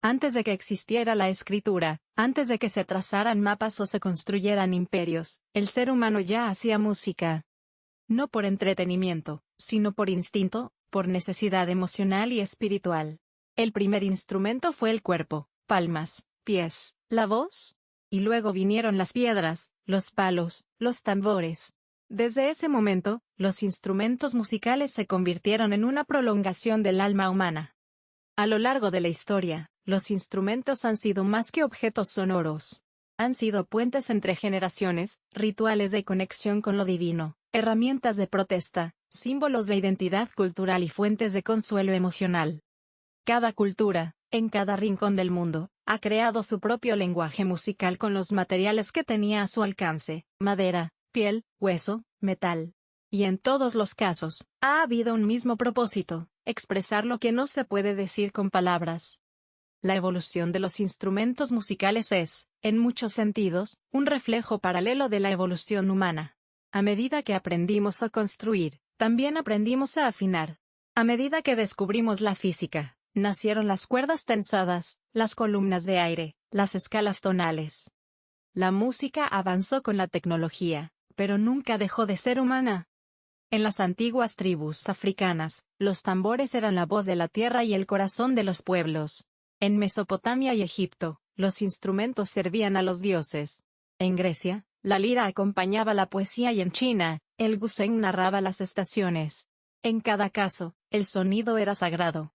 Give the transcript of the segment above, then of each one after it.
Antes de que existiera la escritura, antes de que se trazaran mapas o se construyeran imperios, el ser humano ya hacía música. No por entretenimiento, sino por instinto, por necesidad emocional y espiritual. El primer instrumento fue el cuerpo, palmas, pies, la voz. Y luego vinieron las piedras, los palos, los tambores. Desde ese momento, los instrumentos musicales se convirtieron en una prolongación del alma humana. A lo largo de la historia, los instrumentos han sido más que objetos sonoros. Han sido puentes entre generaciones, rituales de conexión con lo divino, herramientas de protesta, símbolos de identidad cultural y fuentes de consuelo emocional. Cada cultura, en cada rincón del mundo, ha creado su propio lenguaje musical con los materiales que tenía a su alcance: madera, piel, hueso, metal. Y en todos los casos, ha habido un mismo propósito: expresar lo que no se puede decir con palabras. La evolución de los instrumentos musicales es, en muchos sentidos, un reflejo paralelo de la evolución humana. A medida que aprendimos a construir, también aprendimos a afinar. A medida que descubrimos la física, nacieron las cuerdas tensadas, las columnas de aire, las escalas tonales. La música avanzó con la tecnología, pero nunca dejó de ser humana. En las antiguas tribus africanas, los tambores eran la voz de la tierra y el corazón de los pueblos. En Mesopotamia y Egipto, los instrumentos servían a los dioses. En Grecia, la lira acompañaba la poesía y en China, el guzheng narraba las estaciones. En cada caso, el sonido era sagrado.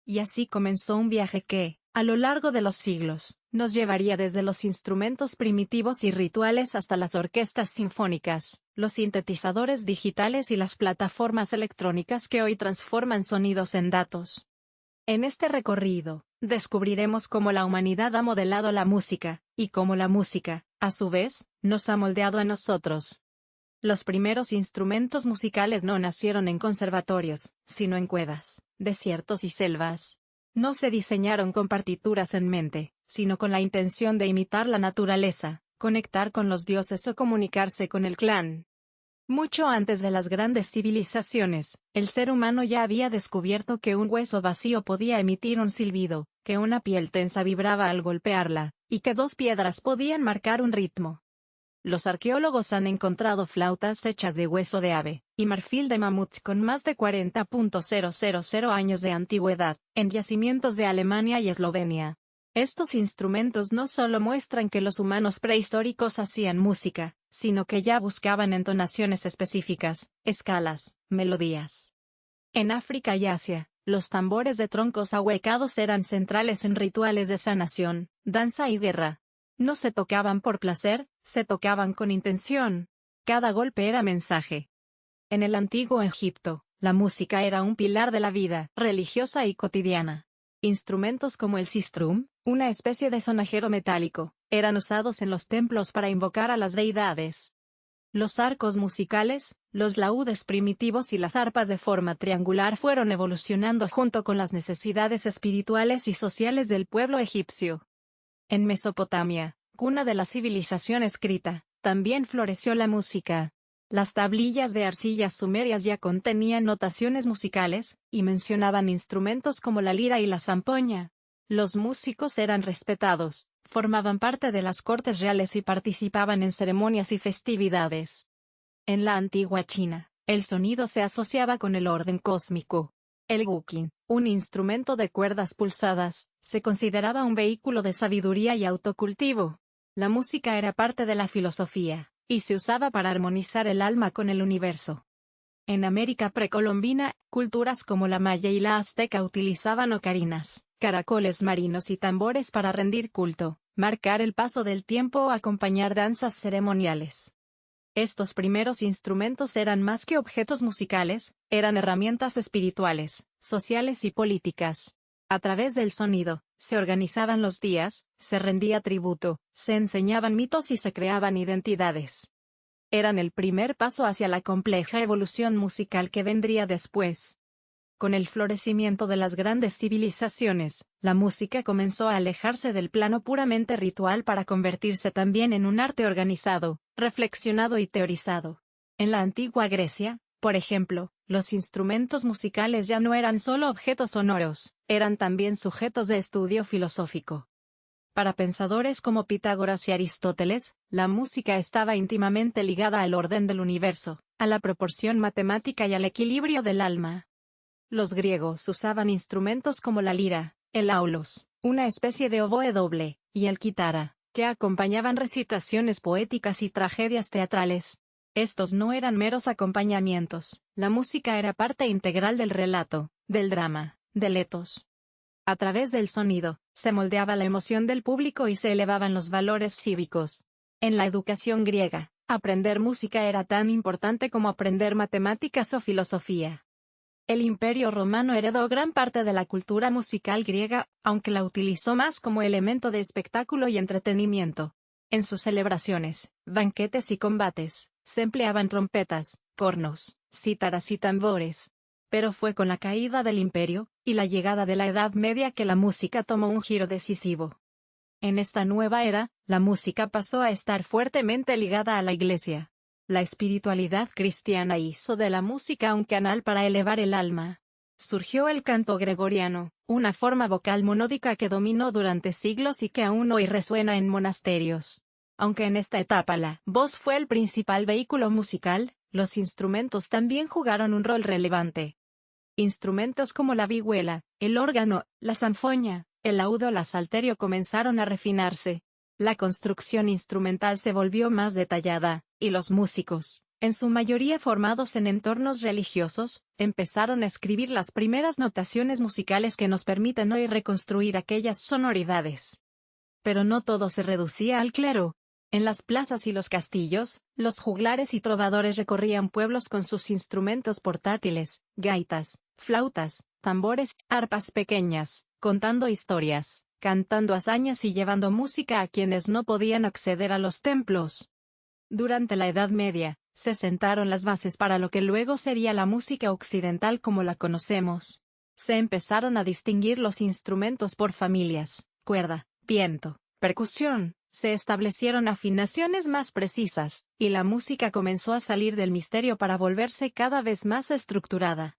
Y así comenzó un viaje que, a lo largo de los siglos, nos llevaría desde los instrumentos primitivos y rituales hasta las orquestas sinfónicas, los sintetizadores digitales y las plataformas electrónicas que hoy transforman sonidos en datos. En este recorrido, descubriremos cómo la humanidad ha modelado la música, y cómo la música, a su vez, nos ha moldeado a nosotros. Los primeros instrumentos musicales no nacieron en conservatorios, sino en cuevas, desiertos y selvas. No se diseñaron con partituras en mente, sino con la intención de imitar la naturaleza, conectar con los dioses o comunicarse con el clan. Mucho antes de las grandes civilizaciones, el ser humano ya había descubierto que un hueso vacío podía emitir un silbido, que una piel tensa vibraba al golpearla, y que dos piedras podían marcar un ritmo. Los arqueólogos han encontrado flautas hechas de hueso de ave, y marfil de mamut con más de 40.000 años de antigüedad, en yacimientos de Alemania y Eslovenia. Estos instrumentos no solo muestran que los humanos prehistóricos hacían música, sino que ya buscaban entonaciones específicas, escalas, melodías. En África y Asia, los tambores de troncos ahuecados eran centrales en rituales de sanación, danza y guerra. No se tocaban por placer, se tocaban con intención. Cada golpe era mensaje. En el antiguo Egipto, la música era un pilar de la vida religiosa y cotidiana. Instrumentos como el sistrum, una especie de sonajero metálico, eran usados en los templos para invocar a las deidades. Los arcos musicales, los laúdes primitivos y las arpas de forma triangular fueron evolucionando junto con las necesidades espirituales y sociales del pueblo egipcio. En Mesopotamia, cuna de la civilización escrita, también floreció la música. Las tablillas de arcillas sumerias ya contenían notaciones musicales, y mencionaban instrumentos como la lira y la zampoña. Los músicos eran respetados, formaban parte de las cortes reales y participaban en ceremonias y festividades. En la antigua China, el sonido se asociaba con el orden cósmico. El guqin, un instrumento de cuerdas pulsadas, se consideraba un vehículo de sabiduría y autocultivo. La música era parte de la filosofía, y se usaba para armonizar el alma con el universo. En América precolombina, culturas como la maya y la azteca utilizaban ocarinas, caracoles marinos y tambores para rendir culto, marcar el paso del tiempo o acompañar danzas ceremoniales. Estos primeros instrumentos eran más que objetos musicales, eran herramientas espirituales, sociales y políticas. A través del sonido, se organizaban los días, se rendía tributo, se enseñaban mitos y se creaban identidades. Eran el primer paso hacia la compleja evolución musical que vendría después. Con el florecimiento de las grandes civilizaciones, la música comenzó a alejarse del plano puramente ritual para convertirse también en un arte organizado, reflexionado y teorizado. En la antigua Grecia, Por ejemplo, los instrumentos musicales ya no eran solo objetos sonoros, eran también sujetos de estudio filosófico. Para pensadores como Pitágoras y Aristóteles, la música estaba íntimamente ligada al orden del universo, a la proporción matemática y al equilibrio del alma. Los griegos usaban instrumentos como la lira, el aulos, una especie de oboe doble, y el quitara, que acompañaban recitaciones poéticas y tragedias teatrales. Estos no eran meros acompañamientos, la música era parte integral del relato, del drama, del etos. A través del sonido, se moldeaba la emoción del público y se elevaban los valores cívicos. En la educación griega, aprender música era tan importante como aprender matemáticas o filosofía. El Imperio Romano heredó gran parte de la cultura musical griega, aunque la utilizó más como elemento de espectáculo y entretenimiento. En sus celebraciones, banquetes y combates, se empleaban trompetas, cornos, cítaras y tambores. Pero fue con la caída del imperio, y la llegada de la Edad Media que la música tomó un giro decisivo. En esta nueva era, la música pasó a estar fuertemente ligada a la Iglesia. La espiritualidad cristiana hizo de la música un canal para elevar el alma. Surgió el canto gregoriano, una forma vocal monódica que dominó durante siglos y que aún hoy resuena en monasterios. Aunque en esta etapa la voz fue el principal vehículo musical, los instrumentos también jugaron un rol relevante. Instrumentos como la vihuela, el órgano, la zanfoña, el laúd o la salterio comenzaron a refinarse. La construcción instrumental se volvió más detallada, y los músicos, en su mayoría formados en entornos religiosos, empezaron a escribir las primeras notaciones musicales que nos permiten hoy reconstruir aquellas sonoridades. Pero no todo se reducía al clero. En las plazas y los castillos, los juglares y trovadores recorrían pueblos con sus instrumentos portátiles, gaitas, flautas, tambores, arpas pequeñas, contando historias, cantando hazañas y llevando música a quienes no podían acceder a los templos. Durante la Edad Media, se sentaron las bases para lo que luego sería la música occidental como la conocemos. Se empezaron a distinguir los instrumentos por familias, cuerda, viento, percusión. Se establecieron afinaciones más precisas, y la música comenzó a salir del misterio para volverse cada vez más estructurada.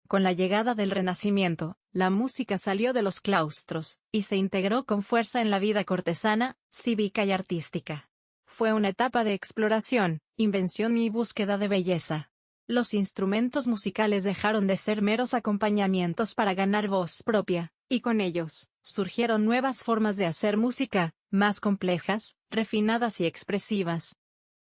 Con la llegada del Renacimiento, la música salió de los claustros, y se integró con fuerza en la vida cortesana, cívica y artística. Fue una etapa de exploración, invención y búsqueda de belleza. Los instrumentos musicales dejaron de ser meros acompañamientos para ganar voz propia, y con ellos, surgieron nuevas formas de hacer música, más complejas, refinadas y expresivas.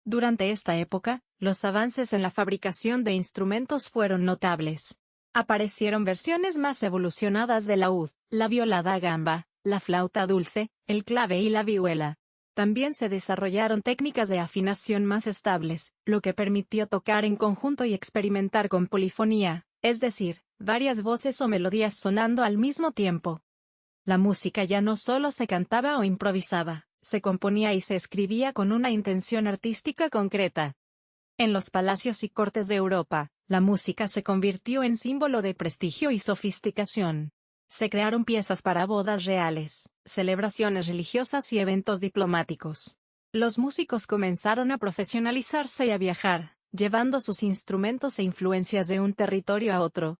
Durante esta época, los avances en la fabricación de instrumentos fueron notables. Aparecieron versiones más evolucionadas del laúd, la viola da gamba, la flauta dulce, el clave y la vihuela. También se desarrollaron técnicas de afinación más estables, lo que permitió tocar en conjunto y experimentar con polifonía, es decir, varias voces o melodías sonando al mismo tiempo. La música ya no solo se cantaba o improvisaba, se componía y se escribía con una intención artística concreta. En los palacios y cortes de Europa, la música se convirtió en símbolo de prestigio y sofisticación. Se crearon piezas para bodas reales, celebraciones religiosas y eventos diplomáticos. Los músicos comenzaron a profesionalizarse y a viajar, llevando sus instrumentos e influencias de un territorio a otro.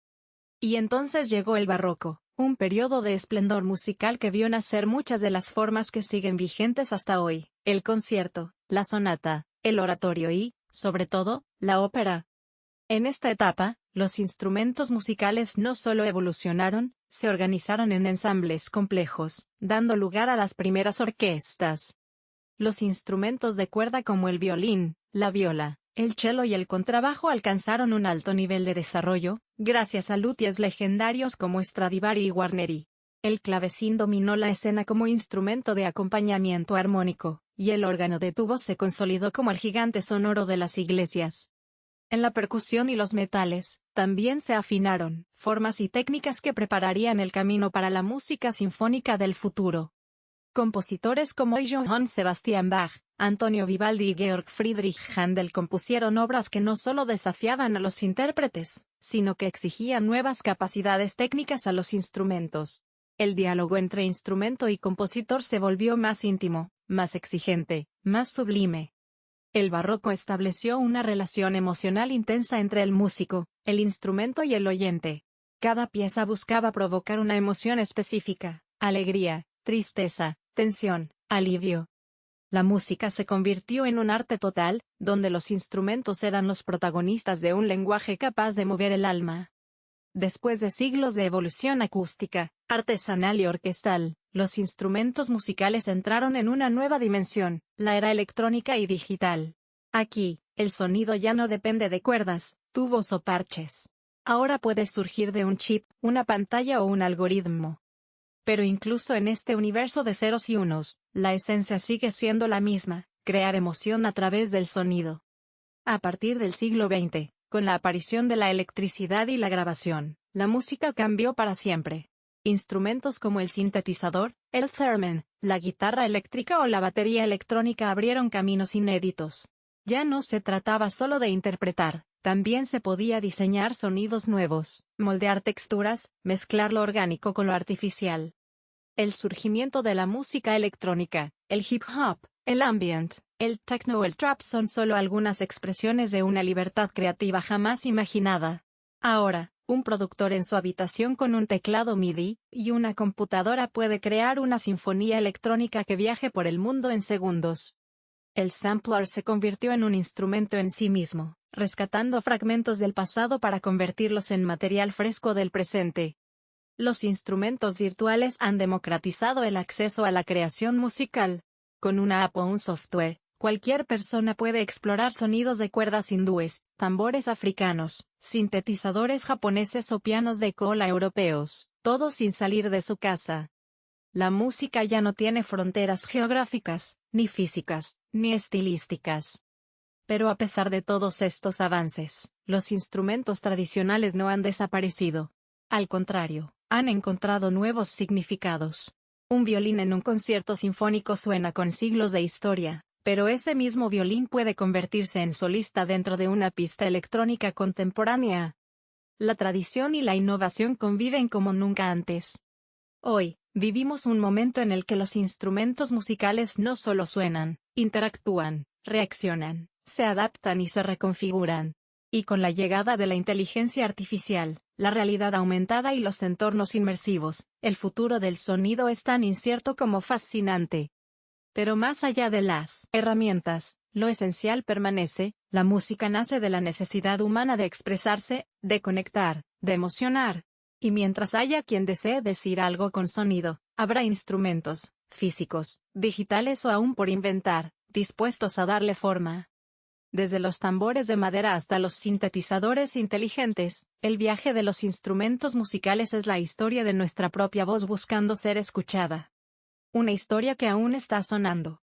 Y entonces llegó el barroco, un periodo de esplendor musical que vio nacer muchas de las formas que siguen vigentes hasta hoy: el concierto, la sonata, el oratorio y, sobre todo, la ópera. En esta etapa, los instrumentos musicales no solo evolucionaron, se organizaron en ensambles complejos, dando lugar a las primeras orquestas. Los instrumentos de cuerda como el violín, la viola, el cello y el contrabajo alcanzaron un alto nivel de desarrollo, gracias a luthiers legendarios como Stradivari y Guarneri. El clavecín dominó la escena como instrumento de acompañamiento armónico, y el órgano de tubos se consolidó como el gigante sonoro de las iglesias. En la percusión y los metales, también se afinaron formas y técnicas que prepararían el camino para la música sinfónica del futuro. Compositores como Johann Sebastian Bach, Antonio Vivaldi y Georg Friedrich Händel compusieron obras que no solo desafiaban a los intérpretes, sino que exigían nuevas capacidades técnicas a los instrumentos. El diálogo entre instrumento y compositor se volvió más íntimo, más exigente, más sublime. El barroco estableció una relación emocional intensa entre el músico, el instrumento y el oyente. Cada pieza buscaba provocar una emoción específica: alegría, tristeza, tensión, alivio. La música se convirtió en un arte total, donde los instrumentos eran los protagonistas de un lenguaje capaz de mover el alma. Después de siglos de evolución acústica, artesanal y orquestal, los instrumentos musicales entraron en una nueva dimensión, la era electrónica y digital. Aquí, el sonido ya no depende de cuerdas, tubos o parches. Ahora puede surgir de un chip, una pantalla o un algoritmo. Pero incluso en este universo de ceros y unos, la esencia sigue siendo la misma: crear emoción a través del sonido. A partir del siglo XX, con la aparición de la electricidad y la grabación, la música cambió para siempre. Instrumentos como el sintetizador, el theremin, la guitarra eléctrica o la batería electrónica abrieron caminos inéditos. Ya no se trataba solo de interpretar, también se podía diseñar sonidos nuevos, moldear texturas, mezclar lo orgánico con lo artificial. El surgimiento de la música electrónica, el hip hop, el ambient, el techno o el trap son solo algunas expresiones de una libertad creativa jamás imaginada. Ahora, un productor en su habitación con un teclado MIDI y una computadora puede crear una sinfonía electrónica que viaje por el mundo en segundos. El sampler se convirtió en un instrumento en sí mismo, rescatando fragmentos del pasado para convertirlos en material fresco del presente. Los instrumentos virtuales han democratizado el acceso a la creación musical. Con una app o un software, cualquier persona puede explorar sonidos de cuerdas hindúes, tambores africanos, sintetizadores japoneses o pianos de cola europeos, todo sin salir de su casa. La música ya no tiene fronteras geográficas, ni físicas, ni estilísticas. Pero a pesar de todos estos avances, los instrumentos tradicionales no han desaparecido. Al contrario, han encontrado nuevos significados. Un violín en un concierto sinfónico suena con siglos de historia, pero ese mismo violín puede convertirse en solista dentro de una pista electrónica contemporánea. La tradición y la innovación conviven como nunca antes. Hoy, vivimos un momento en el que los instrumentos musicales no solo suenan, interactúan, reaccionan, se adaptan y se reconfiguran. Y con la llegada de la inteligencia artificial, la realidad aumentada y los entornos inmersivos, el futuro del sonido es tan incierto como fascinante. Pero más allá de las herramientas, lo esencial permanece: la música nace de la necesidad humana de expresarse, de conectar, de emocionar. Y mientras haya quien desee decir algo con sonido, habrá instrumentos, físicos, digitales o aún por inventar, dispuestos a darle forma. Desde los tambores de madera hasta los sintetizadores inteligentes, el viaje de los instrumentos musicales es la historia de nuestra propia voz buscando ser escuchada. Una historia que aún está sonando.